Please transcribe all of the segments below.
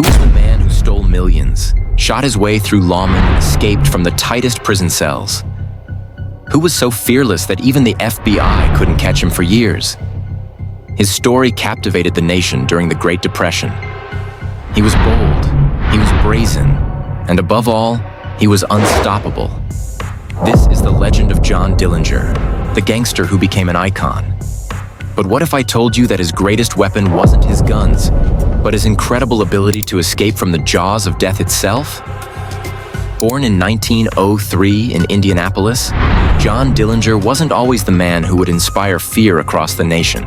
Who was the man who stole millions, shot his way through lawmen, and escaped from the tightest prison cells? Who was so fearless that even the FBI couldn't catch him for years? His story captivated the nation during the Great Depression. He was bold, he was brazen, and above all, he was unstoppable. This is the legend of John Dillinger, the gangster who became an icon. But what if I told you that his greatest weapon wasn't his guns, but his incredible ability to escape from the jaws of death itself? Born in 1903 in Indianapolis, John Dillinger wasn't always the man who would inspire fear across the nation.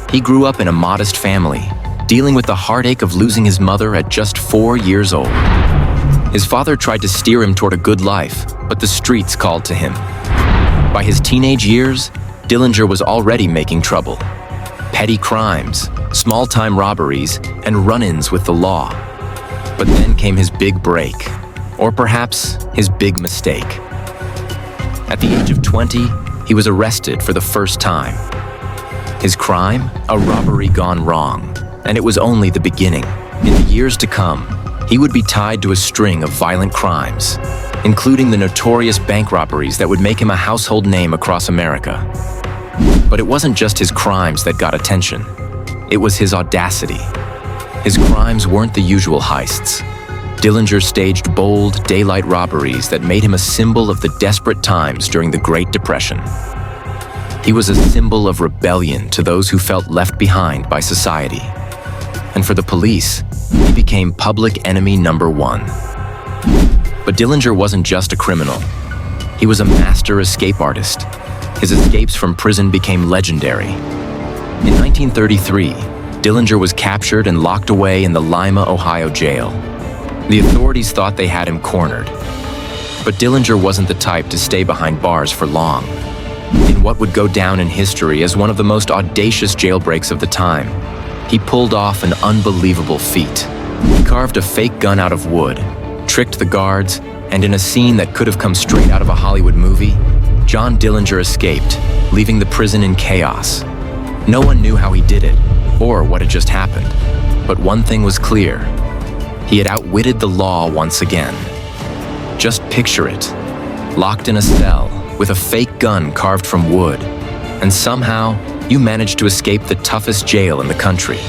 He grew up in a modest family, dealing with the heartache of losing his mother at just 4 years old. His father tried to steer him toward a good life, but the streets called to him. By his teenage years, Dillinger was already making trouble. Petty crimes, small-time robberies, and run-ins with the law. But then came his big break, or perhaps his big mistake. At the age of 20, he was arrested for the first time. His crime? A robbery gone wrong, and it was only the beginning. In the years to come, he would be tied to a string of violent crimes, including the notorious bank robberies that would make him a household name across America. But it wasn't just his crimes that got attention. It was his audacity. His crimes weren't the usual heists. Dillinger staged bold, daylight robberies that made him a symbol of the desperate times during the Great Depression. He was a symbol of rebellion to those who felt left behind by society. And for the police, he became public enemy number one. But Dillinger wasn't just a criminal. He was a master escape artist. His escapes from prison became legendary. In 1933, Dillinger was captured and locked away in the Lima, Ohio jail. The authorities thought they had him cornered. But Dillinger wasn't the type to stay behind bars for long. In what would go down in history as one of the most audacious jailbreaks of the time, he pulled off an unbelievable feat. He carved a fake gun out of wood, tricked the guards, and in a scene that could have come straight out of a Hollywood movie, John Dillinger escaped, leaving the prison in chaos. No one knew how he did it, or what had just happened. But one thing was clear. He had outwitted the law once again. Just picture it, locked in a cell, with a fake gun carved from wood, and somehow you managed to escape the toughest jail in the country.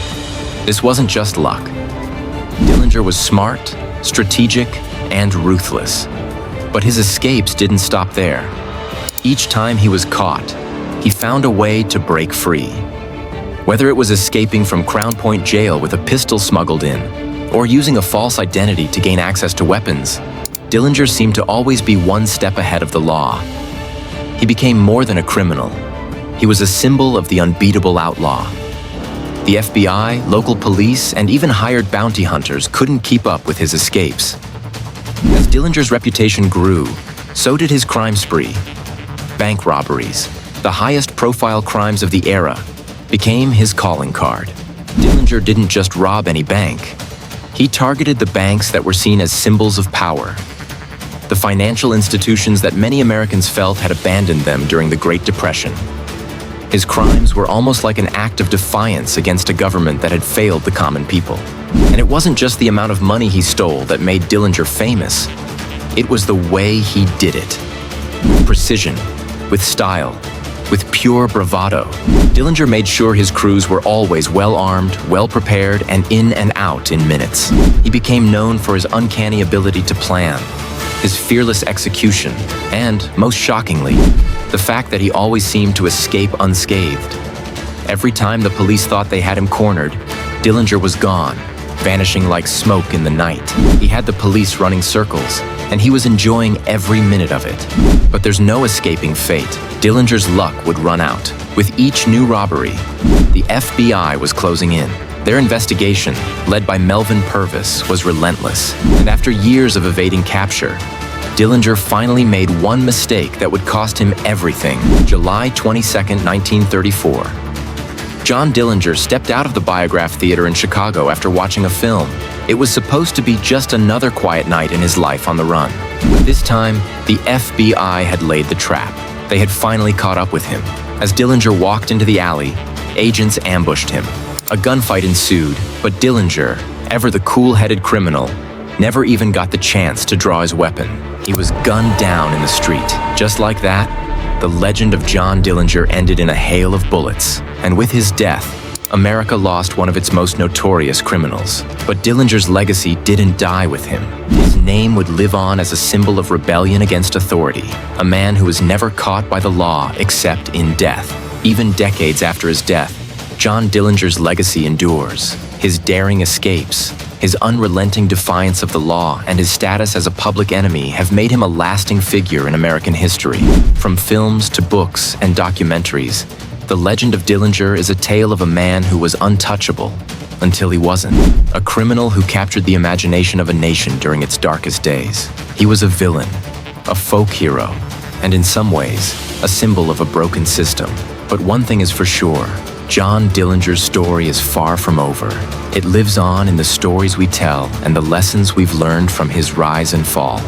This wasn't just luck. Dillinger was smart, strategic, and ruthless. But his escapes didn't stop there. Each time he was caught, he found a way to break free. Whether it was escaping from Crown Point Jail with a pistol smuggled in, or using a false identity to gain access to weapons, Dillinger seemed to always be one step ahead of the law. He became more than a criminal. He was a symbol of the unbeatable outlaw. The FBI, local police, and even hired bounty hunters couldn't keep up with his escapes. As Dillinger's reputation grew, so did his crime spree. Bank robberies, the highest profile crimes of the era, became his calling card. Dillinger didn't just rob any bank. He targeted the banks that were seen as symbols of power. The financial institutions that many Americans felt had abandoned them during the Great Depression. His crimes were almost like an act of defiance against a government that had failed the common people. And it wasn't just the amount of money he stole that made Dillinger famous. It was the way he did it. With precision, with style, with pure bravado. Dillinger made sure his crews were always well-armed, well-prepared, and in and out in minutes. He became known for his uncanny ability to plan, his fearless execution, and, most shockingly, the fact that he always seemed to escape unscathed. Every time the police thought they had him cornered, Dillinger was gone, vanishing like smoke in the night. He had the police running circles, and he was enjoying every minute of it. But there's no escaping fate. Dillinger's luck would run out. With each new robbery, the FBI was closing in. Their investigation, led by Melvin Purvis, was relentless. And after years of evading capture, Dillinger finally made one mistake that would cost him everything. July 22, 1934. John Dillinger stepped out of the Biograph Theater in Chicago after watching a film. It was supposed to be just another quiet night in his life on the run. But this time, the FBI had laid the trap. They had finally caught up with him. As Dillinger walked into the alley, agents ambushed him. A gunfight ensued, but Dillinger, Ever the cool-headed criminal, never even got the chance to draw his weapon. He was gunned down in the street. Just like that, the legend of John Dillinger ended in a hail of bullets. And with his death, America lost one of its most notorious criminals. But Dillinger's legacy didn't die with him. His name would live on as a symbol of rebellion against authority, a man who was never caught by the law except in death. Even decades after his death, John Dillinger's legacy endures. His daring escapes, his unrelenting defiance of the law, and his status as a public enemy have made him a lasting figure in American history. From films to books and documentaries, the legend of Dillinger is a tale of a man who was untouchable until he wasn't. A criminal who captured the imagination of a nation during its darkest days. He was a villain, a folk hero, and in some ways, a symbol of a broken system. But one thing is for sure, John Dillinger's story is far from over. It lives on in the stories we tell and the lessons we've learned from his rise and fall.